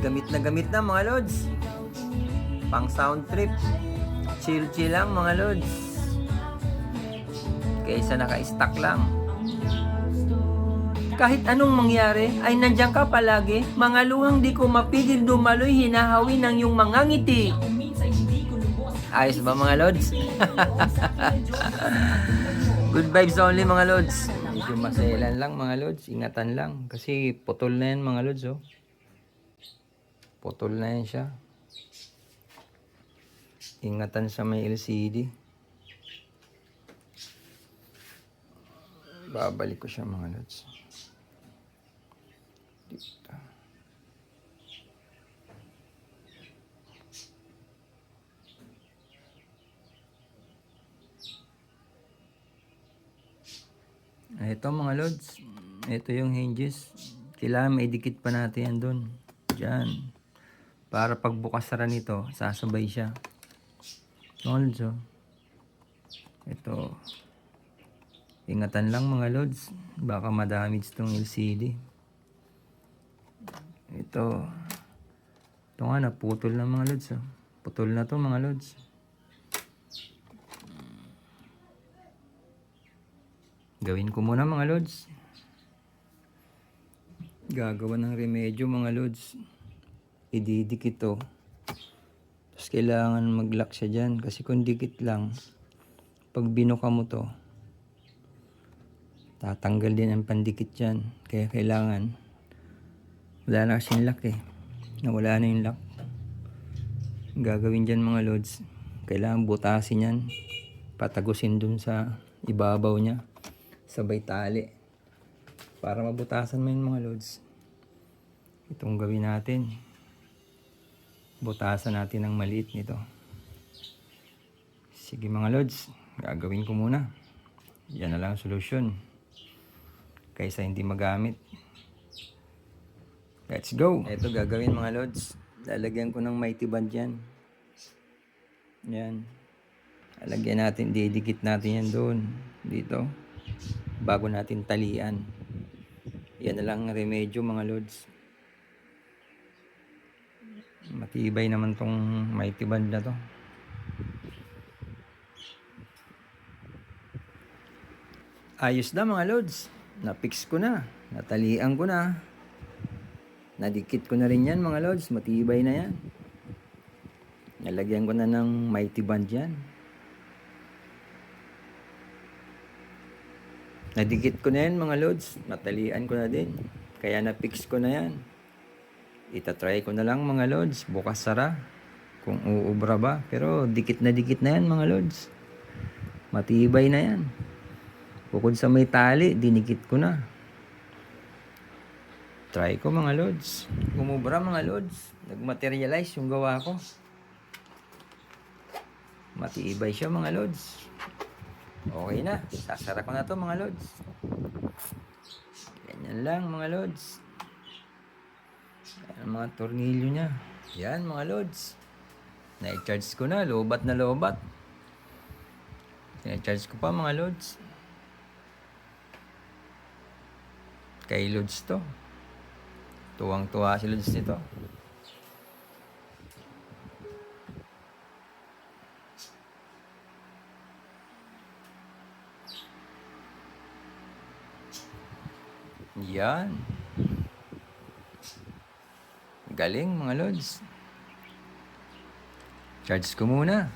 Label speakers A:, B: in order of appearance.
A: gamit na mga lods. Pang sound trip. Chill lang mga lods. Kaysa naka-stack lang. Kahit anong mangyari, ay nandiyan ka palagi. Mga luhang di ko mapigil dumaloy, hinahawi ng iyong mga ngiti. Ayos ba mga lods? Good vibes only mga lods. Medyo maselan lang mga lods. Ingatan lang. Kasi putol na yan mga lods oh. Putol na yan siya. Ingatan sa may LCD. Babalik ko siya mga lods. Dito. Ito mga lods. Ito yung hinges. Kailangan may dikit pa natin yan doon. Diyan. Para pagbukas sara nito, sasabay siya. Mga lods oh. Ito. Ingatan lang mga lods. Baka madamage tong LCD. Ito. Ito nga naputol na mga lods oh. Putol na to mga lods. Gawin ko muna mga lods. Gagawa ng remedyo mga lods. Ididikit to. Tapos kailangan mag-lock siya dyan. Kasi kung dikit lang, pag binuka mo to, tatanggal din ang pandikit dyan. Kaya kailangan, wala na kasing lock eh. Nawala na yung lock. Gagawin dyan mga lods. Kailangan butasin yan. Patagusin dun sa ibabaw niya. Sabay tali. Para mabutasan mo yung mga lods. Itong gawin natin. Butasan natin ng maliit nito. Sige mga lods. Gagawin ko muna. Yan na lang ang solusyon. Kaysa hindi magamit. Let's go! Ito gagawin mga lods. Lalagyan ko ng mighty band yan. Yan. Lalagyan natin. Didikit natin yan doon. Dito. Bago natin talian. Yan na lang remedyo mga lods. Matibay naman tong mighty band na to. Ayos na mga lods. Na-fix ko na. Natalian ko na. Nadikit ko na rin yan mga lods. Matibay na yan. Nalagyan ko na ng mighty band yan. Nadikit ko na yan mga lods. Natalian ko na din. Kaya na-fix ko na yan. Itatry ko na lang mga lods. Bukas sara. Kung uubra ba. Pero dikit na yan mga lods. Matibay na yan. Bukod sa may tali, dinikit ko na. Try ko mga lods. Umubra mga lods. Nagmaterialize yung gawa ko. Matibay siya mga lods. Okay na. Sasara ko na to mga lods. Ganyan lang mga lods. Yan ang mga tornilyo niya. Yan mga lods. Na-charge ko na. Lobat na lobat. Na-charge ko pa mga lods. Kay lods to. Tuwang-tuwa si lods nito. Yan. Galing mga lods. Charge ko muna.